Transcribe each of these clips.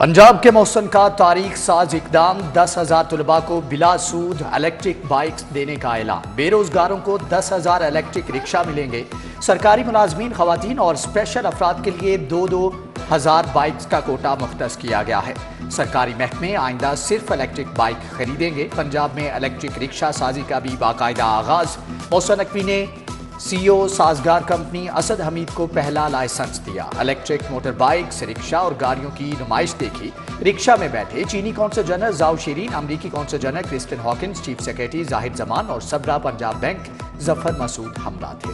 पंजाब के मोहसन का तारीख साज इकदाम 10,000 तलबा को बिला सूद इलेक्ट्रिक बाइक्स देने का ऐलान। बेरोजगारों को 10,000 इलेक्ट्रिक रिक्शा मिलेंगे। सरकारी मुलाजमीन, खवातीन और स्पेशल अफराद के लिए 2,000 बाइक्स का कोटा मुख्तस किया गया है। सरकारी महकमे आइंदा सिर्फ इलेक्ट्रिक बाइक खरीदेंगे। पंजाब में इलेक्ट्रिक रिक्शा साजी का भी बाकायदा आगाज। मोहसन नकवी ने सीईओ साजगार कंपनी असद हमीद को पहला लाइसेंस दिया। इलेक्ट्रिक मोटर बाइक्स, रिक्शा और गाड़ियों की नुमाइश देखी। रिक्शा में बैठे चीनी कौंसल जनरल जाओ शीरीन, अमरीकी consul general Kristin Hawkins, chief secretary Zahid Zaman और सबरा पंजाब बैंक जफर मसूद हमला थे।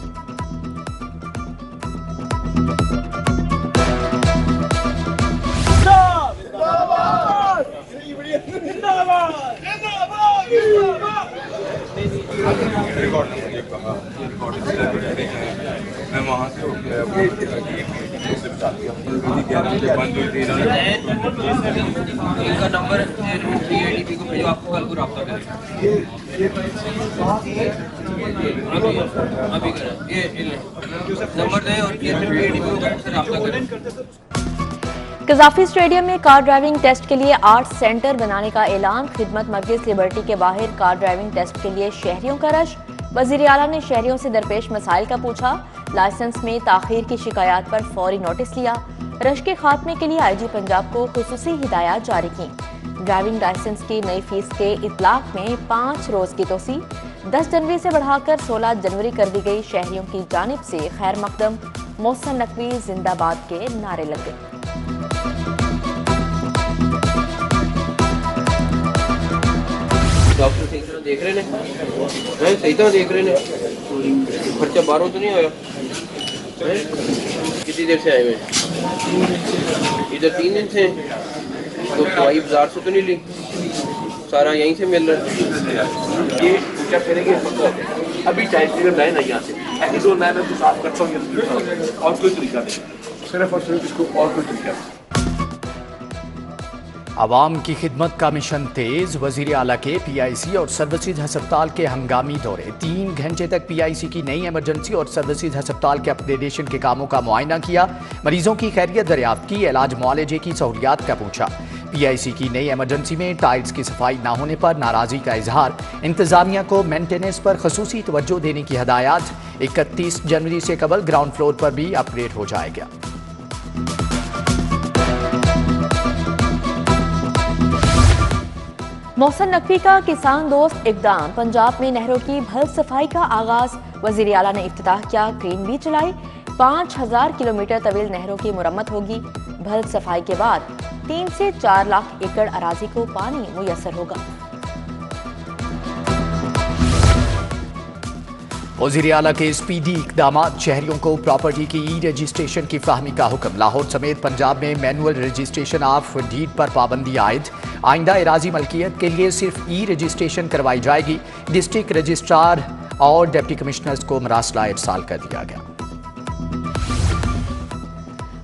मैं वहाँ से इनका नंबर ADP को भेजो, आपको कल को रब्ता करेगा। अभी ये नंबर दें और ADP को रब्ता करें। कजाफी स्टेडियम में कार ड्राइविंग टेस्ट के लिए 8 सेंटर बनाने का ऐलान। खिदमत मरकज लिबर्टी के बाहर कार ड्राइविंग टेस्ट के लिए शहरियों का रश। वजीर आला ने शहरियों से दरपेश मसाइल का पूछा। लाइसेंस में ताखीर की शिकायत पर फौरी नोटिस लिया। रश के खात्मे के लिए IG पंजाब को खुसूसी हिदायत जारी की। ड्राइविंग लाइसेंस की नई फीस के इतलाक में 5 रोज की तोसी 10 जनवरी से बढ़ाकर 16 जनवरी कर दी गई। शहरियों की जानिब से खैर मकदम, मोहसन नकवी जिंदाबाद के नारे लग गए। डॉक्टर सही तरह देख रहे हैं, सही तरह देख रहे हैं। खर्चा बाहरों तो नहीं आया? कितनी देर से आए हुए? इधर 3 दिन से। तो दवाई बाजार से तो नहीं ली? सारा यहीं से मिल रहा है। ये क्या करेंगे अभी टाइम पीरियड लाए ना यहाँ से ऐसी दो मैं तो साफ करता हूँ और कोई तरीका नहीं, सिर्फ और सिर्फ इसको और कोई तरीका नहीं। आवाम की खिदमत का मिशन तेज। वजीर आला के PIC और सर्विसेज हस्पताल के हंगामी दौरे। 3 घंटे तक PIC की नई इमरजेंसी और सर्विसेज हस्पताल के अपग्रेडेशन के कामों का मुआयना किया। मरीजों की खैरियत दरियाफ्त की। इलाज मुआलजे की सहूलियात का पूछा। PIC की नई इमरजेंसी में टाइल्स की सफाई न होने पर नाराजगी का इजहार। इंतजामिया को मेंटेनेंस पर खसूसी तवज्जो देने की हिदायत। 31 जनवरी से कबल ग्राउंड फ्लोर पर भी अपग्रेड हो जाएगा। मोहसन नकवी का किसान दोस्त इकदाम। पंजाब में नहरों की भल सफाई का आगाज। वजीर आला ने इफ्तिताह किया। क्रेन भी चलाई। 5,000 किलोमीटर तवील नहरों की मुरम्मत होगी। भल सफाई के बाद 3 से 4 लाख एकड़ अराजी को पानी मुयस्सर होगा। वज़ीर आला के स्पीडी इक़दामात। शहरियों को प्रॉपर्टी की रजिस्ट्रेशन की फहमी का हुक्म। लाहौर समेत पंजाब में मैनुअल रजिस्ट्रेशन ऑफ डीड पर पाबंदी आयद। आइंदा एराजी मलकियत के लिए सिर्फ रजिस्ट्रेशन करवाई जाएगी। डिस्ट्रिक्ट रजिस्ट्रार और डिप्टी कमिश्नर्स को मरासला इरसाल कर दिया गया।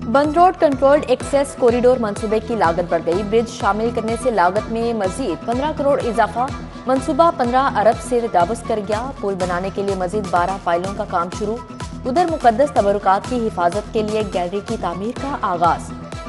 बंद रोड कंट्रोल्ड एक्सेस कॉरिडोर मंसूबे की लागत बढ़ गई। ब्रिज शामिल करने से लागत में मजीद 15 करोड़ इजाफा। मंसूबा 15 अरब से तजावुज कर गया। पुल बनाने के लिए मजीद 12 फाइलों का काम शुरू। उधर मुकद्दस तबरुकात की हिफाजत के लिए गैलरी की तामीर का आगाज।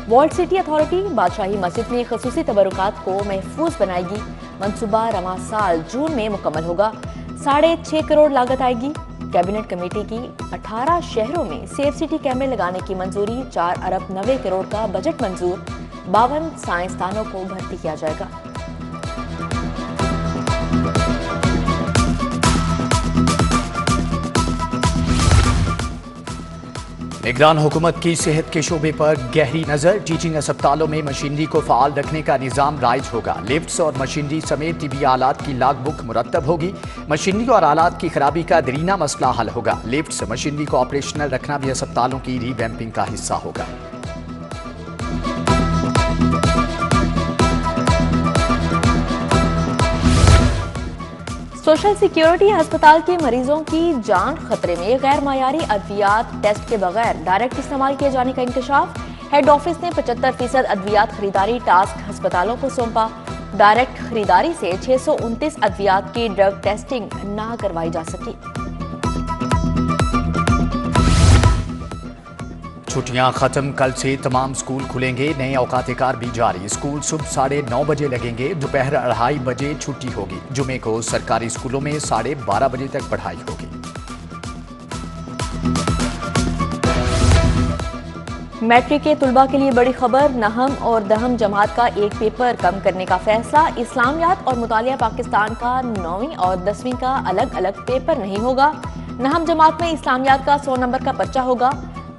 वॉल्ड सिटी अथॉरिटी बादशाही मस्जिद में खसूसी तबरुकात को महफूज बनाएगी। मंसूबा रवा साल जून में मुकम्मल होगा। 6.5 करोड़ लागत आएगी। कैबिनेट कमेटी की 18 शहरों में सेफ सिटी कैमरे लगाने की मंजूरी। 4 अरब 90 करोड़ का बजट मंजूर। 52 साइंसदानों को भर्ती किया जाएगा। निगरान हुकूमत की सेहत के शोबे पर गहरी नजर। टीचिंग अस्पतालों में मशीनरी को फाल रखने का निजाम राइज होगा। लिफ्ट्स और मशीनरी समेत तिबी आलात की लॉग बुक मुरतब होगी। मशीनरी और आलात की खराबी का दरीना मसला हल होगा। लिफ्ट्स मशीनरी को ऑपरेशनल रखना भी अस्पतालों की रीवैम्पिंग का हिस्सा होगा। सोशल सिक्योरिटी अस्पताल के मरीजों की जान खतरे में। गैर मायारी अद्वियात टेस्ट के बगैर डायरेक्ट इस्तेमाल किए जाने का इंकशाफ। हेड ऑफिस ने 75% अद्वियात खरीदारी टास्क अस्पतालों को सौंपा। डायरेक्ट खरीदारी से 629 अद्वियात की ड्रग टेस्टिंग ना करवाई जा सकी। छुट्टियां खत्म, कल से तमाम स्कूल खुलेंगे। नए औकात कार भी जारी। स्कूल सुबह 9:30 बजे लगेंगे, दोपहर 2:30 बजे छुट्टी होगी। जुमे को सरकारी स्कूलों में 12:30 बजे तक पढ़ाई होगी। मैट्रिक के तुलबा के लिए बड़ी खबर, नहम और दहम जमात का एक पेपर कम करने का फैसला। इस्लामियात और मुतालिया पाकिस्तान का 9वीं और 10वीं का अलग अलग पेपर नहीं होगा। नहम जमात में इस्लामियात का 100 नंबर का पर्चा होगा।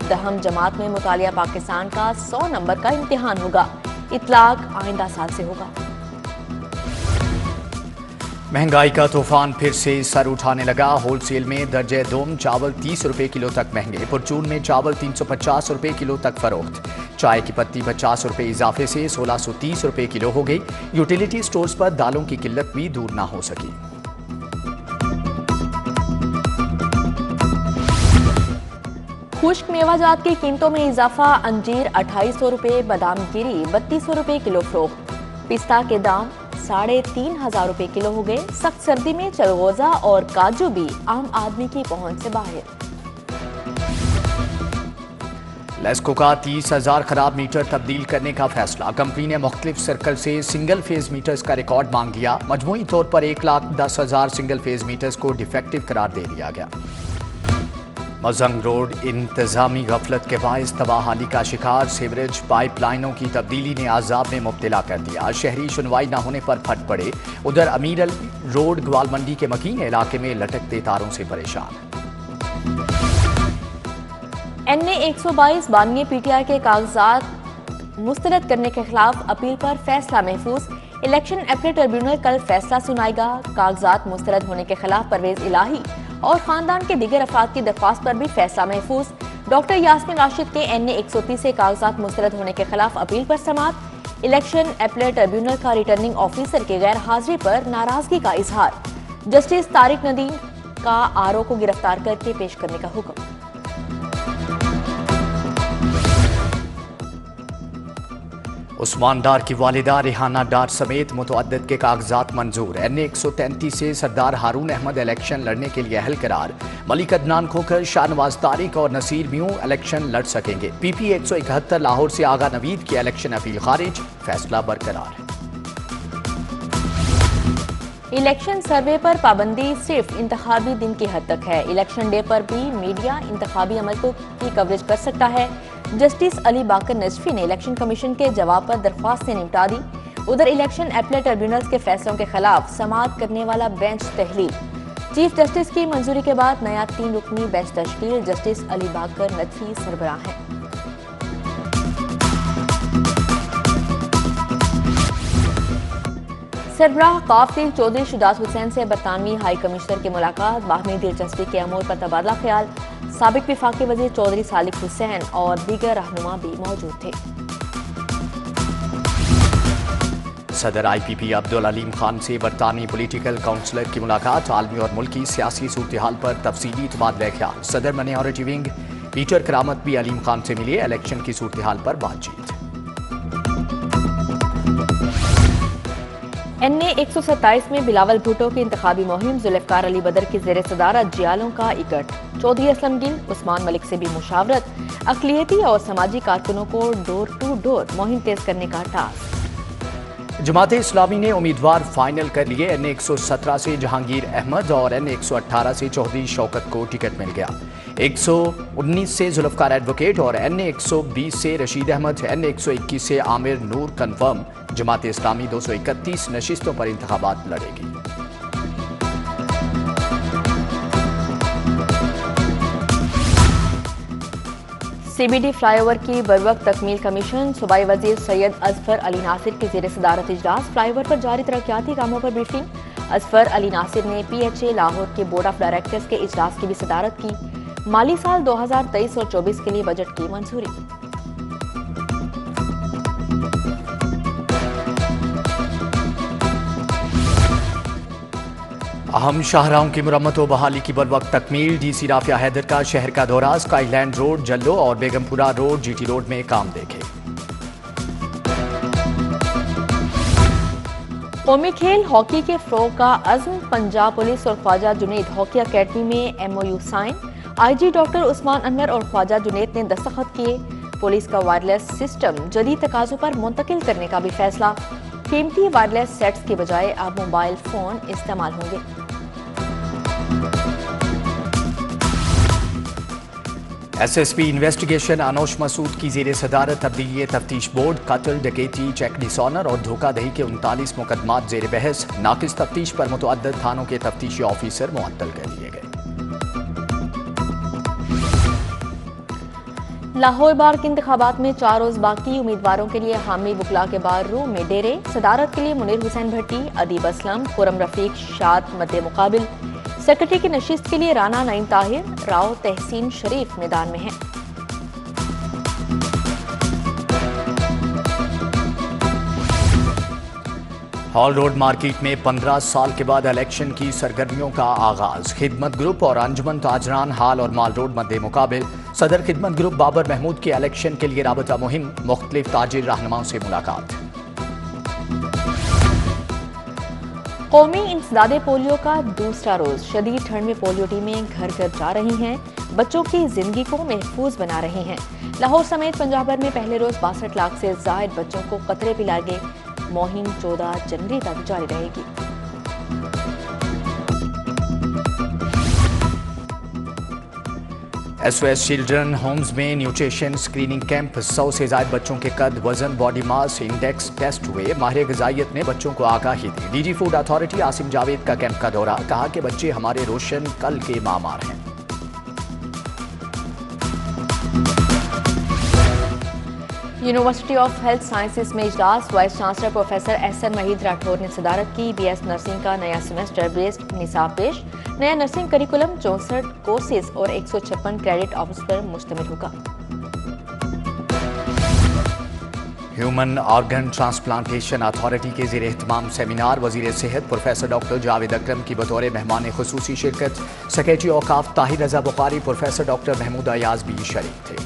दहम जमात में मुतालिया पाकिस्तान का 100 नंबर का इम्तिहान होगा। इतलाक आइंदा साल से होगा। महंगाई का तूफान फिर से सर उठाने लगा। होलसेल में दर्जे दोम चावल 30 रुपए किलो तक महंगे। परचून में चावल 350 रुपए किलो तक फरोख्त। चाय की पत्ती 50 रुपए इजाफे से 1630 रुपए किलो हो गई। यूटिलिटी स्टोर्स पर दालों की किल्लत भी दूर ना हो सकी। खुश्क मेवाजात की कीमतों में इजाफा। अंजीर 2800 रुपए, बादाम गिरी 3200 रुपए किलो फरोख्त। पिस्ता के दाम 3500 रुपए किलो हो गए। सख्त सर्दी में चलगोजा और काजू भी आम आदमी की पहुंच से बाहर। लेस्को का 30,000 खराब मीटर तब्दील करने का फैसला। कंपनी ने मुख्तलिफ सर्कल से सिंगल फेज मीटर्स का रिकॉर्ड मांग लिया। मजमूई तौर पर 1,10,000 सिंगल फेज मीटर्स को डिफेक्टिव करार दे दिया गया। मजंग रोड इंतजामी गफलत के बायस तबाहाली का शिकार। सीवरेज पाइपलाइनों की तब्दीली ने आजाब में मुब्तला कर दिया। शहरी सुनवाई न होने पर फट पड़े। उधर अमीर अली रोड ग्वाल मंडी के मकीन इलाके में लटकते तारों से परेशान। NA 122 बानिए PTI के कागजात मुस्तरद करने के खिलाफ अपील पर फैसला महफूज। इलेक्शन अपील ट्रिब्यूनल कल फैसला सुनाएगा। कागजात मुस्तरद होने के खिलाफ परवेज इलाही और खानदान के दिगर अफराद की दरख्वास्त पर भी फैसला महफूज। डॉक्टर यास्मीन राशिद के NA 130 से कागजात मुस्तरद होने के खिलाफ अपील पर समाअत। इलेक्शन अपील ट्रिब्यूनल का रिटर्निंग ऑफिसर के गैर हाजिरी पर नाराजगी का इजहार। जस्टिस तारिक नदीम का RO को गिरफ्तार करके पेश करने का हुक्म। उस्मान डार की वालिदा रिहाना डार समेत मुतअद्दिद के कागजात मंजूर। NA 133 से सरदार हारून अहमद इलेक्शन लड़ने के लिए अहल करार। मलिक अदनान खोखर, शाहनवाज तारिक और नसीर म्यू इलेक्शन लड़ सकेंगे। PP 171 लाहौर से आगा नवीद की इलेक्शन अपील खारिज, फैसला बरकरार। इलेक्शन सर्वे पर पाबंदी सिर्फ इंतखाबी दिन की हद तक है। इलेक्शन डे पर भी मीडिया इंतखाबी अमल की कवरेज कर सकता है। जस्टिस अली बाकर नजफी ने इलेक्शन कमीशन के जवाब पर दरख्वास्त से निपटा दी। उधर इलेक्शन अपील ट्रिब्यूनल्स के फैसलों के खिलाफ समाअत करने वाला बेंच तहलील। चीफ जस्टिस की मंजूरी के बाद नया 3 रुकनी बेंच तश्कील। जस्टिस अली बाकर नजफी सरबराह हैं। सरबराह काफिल चौधरी शुजात हुसैन से बरतानवी हाई कमिश्नर की मुलाकात। बाहमी दिलचस्पी के अमूर पर तबादला ख्याल। साबिक विफाकी वजीर चौधरी सालिक हुसैन और दीगर रहनुमा भी मौजूद थे। सदर IPP अब्दुल अलीम खान से बरतानवी पॉलिटिकल काउंसलर की मुलाकात। आलमी और मुल्की सियासी सूरत-ए-हाल पर तफसीली तबादला ख्याल। सदर माइनॉरिटी विंग पीटर करामत भी अलीम खान से मिले। इलेक्शन की सूरत-ए-हाल पर बातचीत। NA 127 में बिलावल भुट्टो की इंतखाबी मुहिम। जुल्फकार अली बदर की जेर सदारत जियालों का इकट्ठ। चौधरी असलम गिल, उस्मान मलिक से भी मुशावरत। अक़लियती और समाजी कारकुनों को डोर टू डोर मुहिम तेज करने का टास्क। जमात इस्लामी ने उम्मीदवार फाइनल कर लिए। NA 117 से जहांगीर अहमद और NA 118 से चौधरी शौकत को टिकट मिल गया। 119 से जुल्फकार एडवोकेट और NA 120 से रशीद अहमद। NA 121 से आमिर नूर कन्फर्म। जमात इस्लामी 231 नशिस्तों पर इंतखाबात लड़ेगी। CBD फ्लाईओवर की बरवक्त तकमील कमीशन। सूबाई वजीर सैयद अजफर अली नासिर की जेर सदारत इजलास। फ्लाईओवर पर जारी तरक्याती कामों पर ब्रीफिंग। अजफर अली नासिर ने PHA लाहौर के बोर्ड ऑफ डायरेक्टर्स के इजलास की भी सदारत की। माली साल 2023 और 24 के लिए बजट की मंजूरी। अहम शाहराहों की मुरम्मत व बहाली की बरवक्त तकमील। DC राफिया हैदर का शहर का दौरा। स्काईलैंड रोड, जल्लो और बेगमपुरा रोड GT रोड में काम देखे। कौमी खेल हॉकी के फ़रोग़ का अज़्म। पंजाब पुलिस और ख्वाजा जुनैद हॉकी अकेडमी में MOU sign. IG doctor Usman Anwar और ख्वाजा जुनैद ने दस्तखत किए। पुलिस का वायरलेस सिस्टम जदीद तकाज़ों पर मुंतकिल करने का भी फैसला। कीमती वायरलेस सेट्स के बजाय अब मोबाइल फोन इस्तेमाल होंगे। SSP इन्वेस्टिगेशन अनोश मसूद की ज़ेर सदारत तब्दीली तफ्तीश बोर्ड, कत्ल, डकैती, चेक डिसऑनर और धोखाधड़ी के 39 मुकदमात ज़ेर बहस। नाकिस तफ्तीश पर मुतअद्दिद थानों के तफ्तीशी ऑफिसर मुअत्तल कर दिए गए। लाहौर बार के इंतखाबात में 4 रोज बाकी, उम्मीदवारों के लिए हामी बुकला के बार रूम में डेरे। सदारत के लिए मुनीर हुसैन भट्टी, अदीब असलम, खुरम रफीक, शाद मद्दे मुकाबिल। सेक्रेटरी की नशिस्त के लिए राना नईम ताहिर, राव तहसीन शरीफ मैदान में हैं। हॉल रोड मार्केट में 15 साल के बाद इलेक्शन की सरगर्मियों का आगाज। खिदमत ग्रुप और अंजुमन ताजरान हाल और माल रोड मद्दे मुकाबिल। सदर खिदमत ग्रुप बाबर महमूद के इलेक्शन के लिए राबता मुहिम, मुख्तलिफ ताजिर रहनुमाओं से मुलाकात। कौमी इंसदादे पोलियो का दूसरा रोज। शदीद ठंड में पोलियो टीमें घर घर जा रही हैं, बच्चों की जिंदगी को महफूज बना रही हैं। लाहौर समेत पंजाब भर में पहले रोज 62 लाख से जायद बच्चों को कतरे पिलाए गए। मुहिम 14 जनवरी तक जारी रहेगी। SOS चिल्ड्रन होम्स में न्यूट्रिशन स्क्रीनिंग कैंप। 100 से ज्यादा बच्चों के कद, वजन, बॉडी मास इंडेक्स टेस्ट हुए। माहिर ग़िज़ाइयत ने बच्चों को आगाही दी। DG food authority Asim Javed का कैंप का दौरा, कहा कि बच्चे हमारे रोशन कल के मामार हैं। यूनिवर्सिटी ऑफ हेल्थ साइंसेज में इजलास। Vice chancellor professor SN Waheed Rathore ने सदारत की। BS नर्सिंग का नया सेमेस्टर बेस्ड निसाब पेश। नया नर्सिंग करिकुलम 64 कोर्सेज और 156 क्रेडिट आवर्स पर मुश्तमिल होगा। ह्यूमन ऑर्गन ट्रांसप्लांटेशन अथॉरिटी के ज़ेर एहतमाम सेमिनार। वज़ीर सेहत प्रोफेसर डॉक्टर जावेद अकरम की बतौर मेहमान खुसूसी शिरकत। सेक्रेटरी औकाफ ताहिर रज़ा बुखारी, प्रोफेसर डॉक्टर महमूद अयाज भी शरीक थे।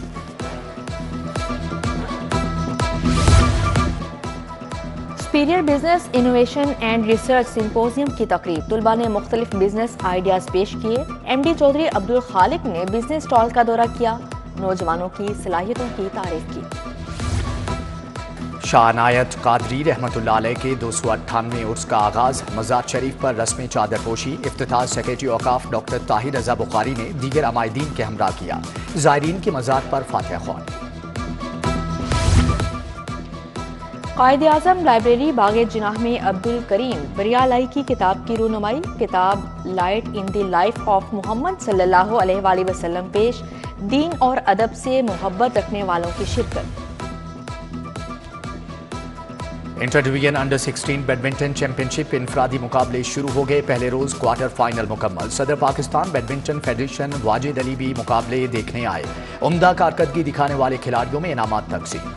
Superior business innovation and research symposium की तकरीब। तुलबा ने मुख्तलिफ बिजनेस आइडियाज पेश किए। MD चौधरी अब्दुल खालिक ने बिजनेस स्टॉल का दौरा किया, नौजवानों की सलाहियतों की तारीफ की। शाह अनायत कादरी रहमतुल्लाह अलैह के 298वें उर्स का आगाज। मज़ार शरीफ पर रस्म चादरपोशी। इफ्तिताह सेक्रेटरी औकाफ डॉक्टर ताहिर रज़ा बुखारी ने दीगर अमायदीन के हमरा किया। ज़ायरीन के मज़ार पर फातिहा ख्वानी। कायद-ए-आज़म लाइब्रेरी बागे जिनाह में अब्दुल करीम बरियालाई की किताब की रूनुमाई। किताब light in the life of Muhammad सल्लल्लाहु अलैहि वसल्लम पेश। दीन और अदब से मोहब्बत रखने वालों की शिरकत। Inter division under 16 badminton championship इनफरादी मुकाबले शुरू हो गए। पहले रोज क्वार्टर फाइनल मुकम्मल। सदर पाकिस्तान बैडमिंटन फेडरेशन वाजिद अली भी मुकाबले देखने आए। उम्दा कारकर्दगी दिखाने वाले खिलाड़ियों में इनामात तकसीम।